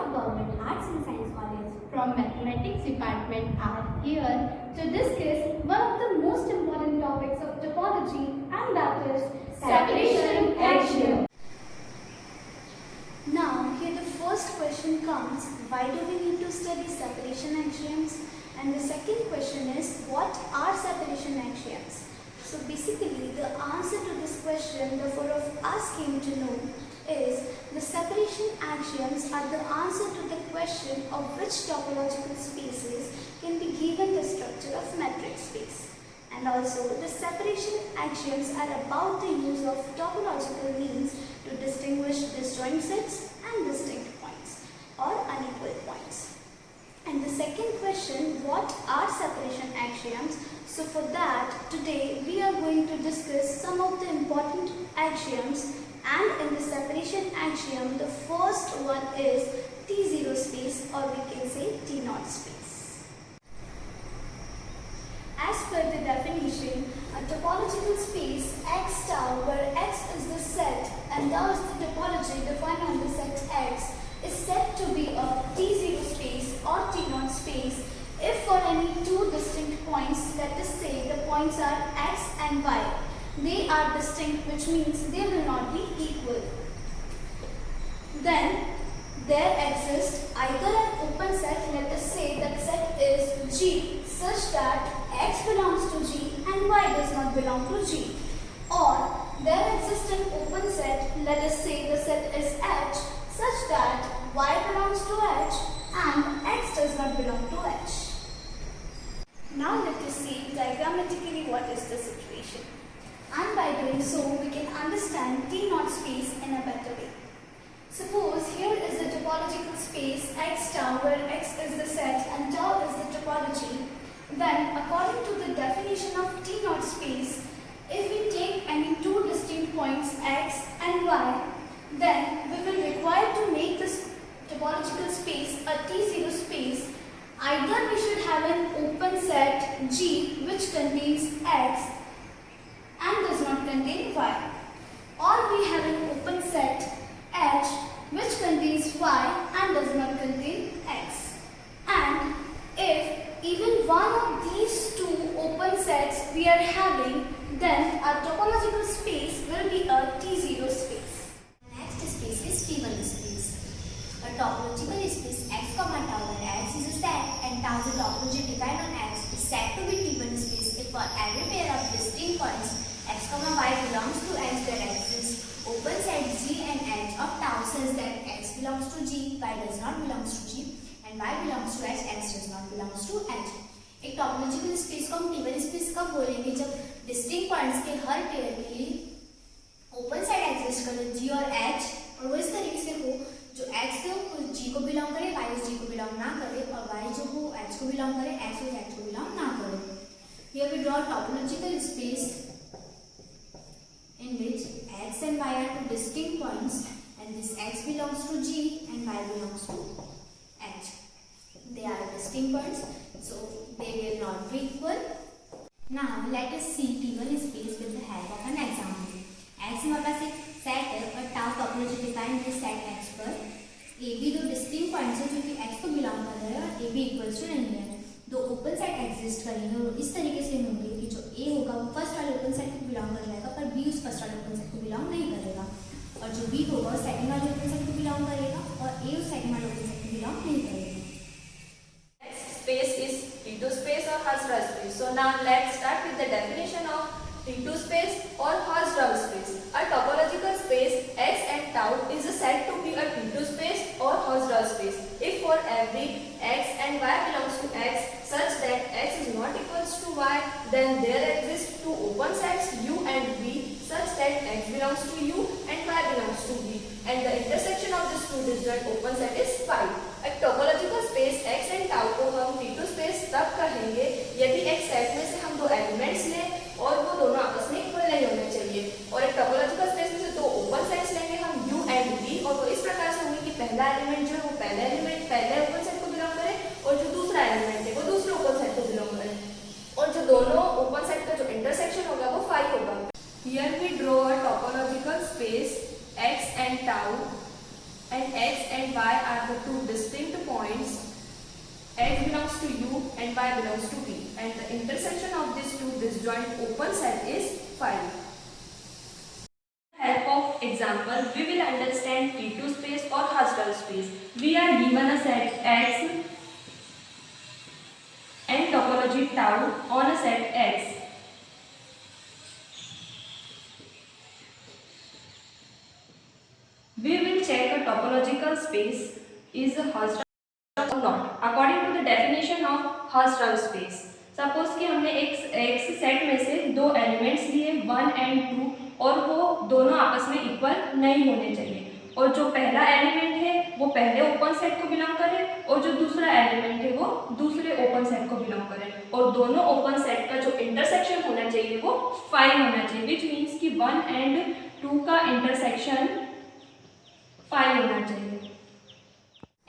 of Government Arts and Science College from Mathematics Department are here to discuss one of the most important topics of topology, and that is separation axiom. Now, here the first question comes, why do we need to study separation axioms? And the second question is, what are separation axioms? So basically, the answer to this question, the four of us came to know, is the separation axioms are the answer to the question of which topological spaces can be given the structure of metric space. And also, the separation axioms are about the use of topological means to distinguish disjoint sets and distinct points or unequal points. And the second question, what are separation axioms? So for that, today we are going to discuss some of the important axioms, and in the separation axiom, the first one is T0 space, or we can say T0 space. As per the definition, a topological space X tau, where X is the set and thus the topology defined on the set X, is said to be a T0 space or T0 space if for any two distinct points, let us say the points are X and Y, they are distinct, which means they will not be equal. Then there exists either an open set, let us say that set is G, such that X belongs to G and Y does not belong to G, or there exists an open set, let us say the set is H, such that Y belongs to H and X does not belong to H. Now let us see diagrammatically what is the situation, and by doing so we can understand T0 space in a better way. Suppose here is the topological space X tau, where X is the set and tau is the topology. Then according to the definition of T0 space, if we take any two distinct points X and Y, then we will require to make this topological space a T0 space. Either we should have an open set G which contains X and does not contain Y, or we have an open set H which contains Y and does not contain X. And if even one of these two open sets we are having, then our topological space will be a T0 space. Next space is T1 space. A topological space X, tau, where X is a set and tau is a topology defined on X, is said to be T1 space if for every pair of distinct points X, Y belongs to X, there exists open set G and H of tau such that X belongs to G, Y does not belong to G, and Y belongs to H, X does not belong to H. एक topological space को हम T1 space कब बोलेंगे? जब distinct points के हर pair के लिए open set exist करे G और H, और वो इस तरीके से हो जो X हो G को बिलोंग करे, Y G को बिलोंग ना करे, और Y जो हो H को बिलोंग करे, X हो H को बिलोंग ना करे. Here we draw a topological space in which X and Y are two distinct points, and this X belongs to G and Y belongs to H. They are distinct points, so they will not be equal. Now let us see T1 space with the help of an example. X हमारे पास एक set है और tau topology defined है set X पर. A B दो distinct points हैं जो कि X को बिलोंग कर रहे हैं और A B इक्वल्स टू नहीं है. दो ओपन सेट एग्जिस्ट करेंगे और इस तरीके से होंगे कि जो A होगा वो फर्स्ट वाले ओपन सेट को बिलोंग कर जाएगा, पर B उस फर्स्ट वाले ओपन सेट को बिलोंग नहीं करेगा, और जो B होगा वो सेकंड वाले ओपन सेट को बिलोंग करेगा और A उस सेकंड वाले ओपन सेट को बिलोंग नहीं करेगा. Space is T2 space or Hausdorff space. So now let's start with the definition of T2 space or Hausdorff space. A topological space X and tau is said to be a T2 space or Hausdorff space if for every X and Y belongs to X such that X is not equals to Y, then there exist two open sets U and V such that X belongs to U and Y belongs to V, and the intersection of these two disjoint open set is phi. एक topological space X and tau को हम T2 space तब कहेंगे यदि एक set में से हम दो एलिमेंट्स लें और वो दोनों आपस में इक्वल नहीं होने चाहिए, और एक टोपोलॉजिकल स्पेस में से दो ओपन सेट्स लेंगे हम U एंड V, और वो इस प्रकार से होंगे कि पहला एलिमेंट जो है वो पहले एलिमेंट पहले ओपन सेट को बिलोंग करे और जो दूसरा एलिमेंट है वो दूसरे ओपन सेट को बिलोंग करे, और जो दोनों ओपन सेट का जो इंटरसेक्शन होगा वो फाई होगा. Here we draw a topological space X and tau, and X and Y are are the two distinct points. X belongs to U and Y belongs to V, and the intersection of these two disjoint open set is phi. With the help of example, we will understand T2 space or Husserl space. We are given a set X and topology tau on a set X. We will check a topological space is a Husserl or not according to the definition of Husserl space. Suppose कि हमने एक set में से दो elements लिए 1 and 2 और वो दोनों आपस में इक्वल नहीं होने चाहिए, और जो पहला एलिमेंट है वो पहले ओपन सेट को बिलोंग करे और जो दूसरा एलिमेंट है वो दूसरे ओपन सेट को बिलोंग करे, और दोनों ओपन सेट का जो इंटरसेक्शन होना चाहिए वो फाई होना चाहिए, विच मीन्स कि 1 and 2 का इंटरसेक्शन फाई होना चाहिए.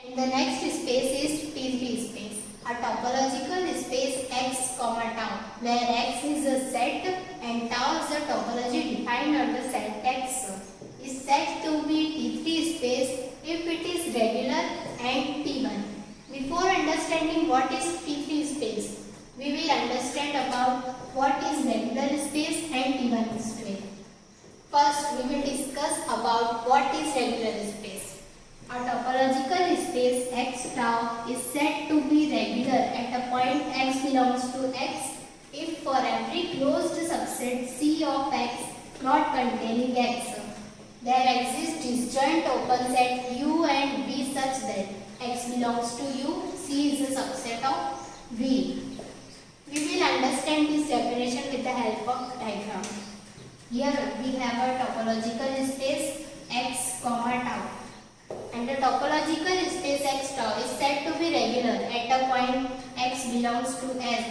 And the next space is T3 space, a topological space X, tau, where X is a set and tau is a topology defined on the set X. Is said to be T3 space if it is regular and T1. Before understanding what is T3 space, we will understand about what is regular space and T1 space. First, we will discuss about what is regular space. A topological space X tau is said to be regular at a point X belongs to X if for every closed subset C of X not containing X, there exists disjoint open set U and V such that X belongs to U, C is a subset of V. We will understand this definition with the help of diagram. Here we have a topological space X, tau. And the topological space X tau is said to be regular at a point X belongs to S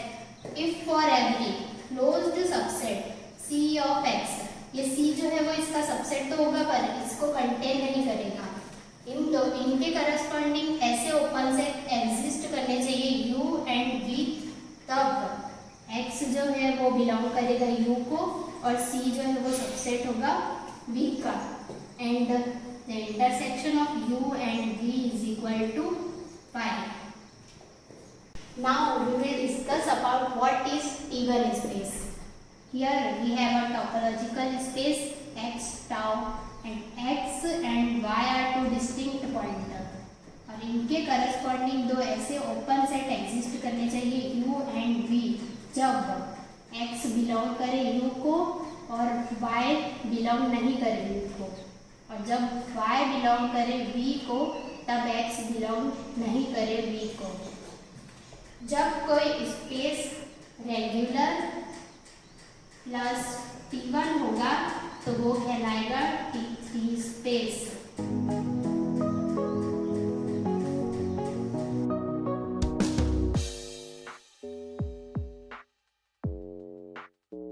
if for every closed subset C of X, ये C जो है वो इसका subset तो होगा पर इसको contain नहीं करेगा, इनके करस्पॉन्डिंग ऐसे ओपन सेट एग्जिस्ट करने चाहिए U and V, तब X जो है वो बिलोंग करेगा U को और C जो है वो सबसेट होगा V का, and the intersection of U and V is equal to phi. Now we will discuss about what is T1 space. Here we have a topological space X tau, and X and Y are two distinct pointer, और इनके corresponding दो ऐसे open set exist करने चाहिए U and V जब X belong करे U को और Y बिलोंग नहीं करे U को, और जब y बिलोंग करे v को तब x बिलोंग नहीं करे v को. जब कोई स्पेस रेगुलर प्लस T1 होगा तो वो कहलाएगा T3 स्पेस.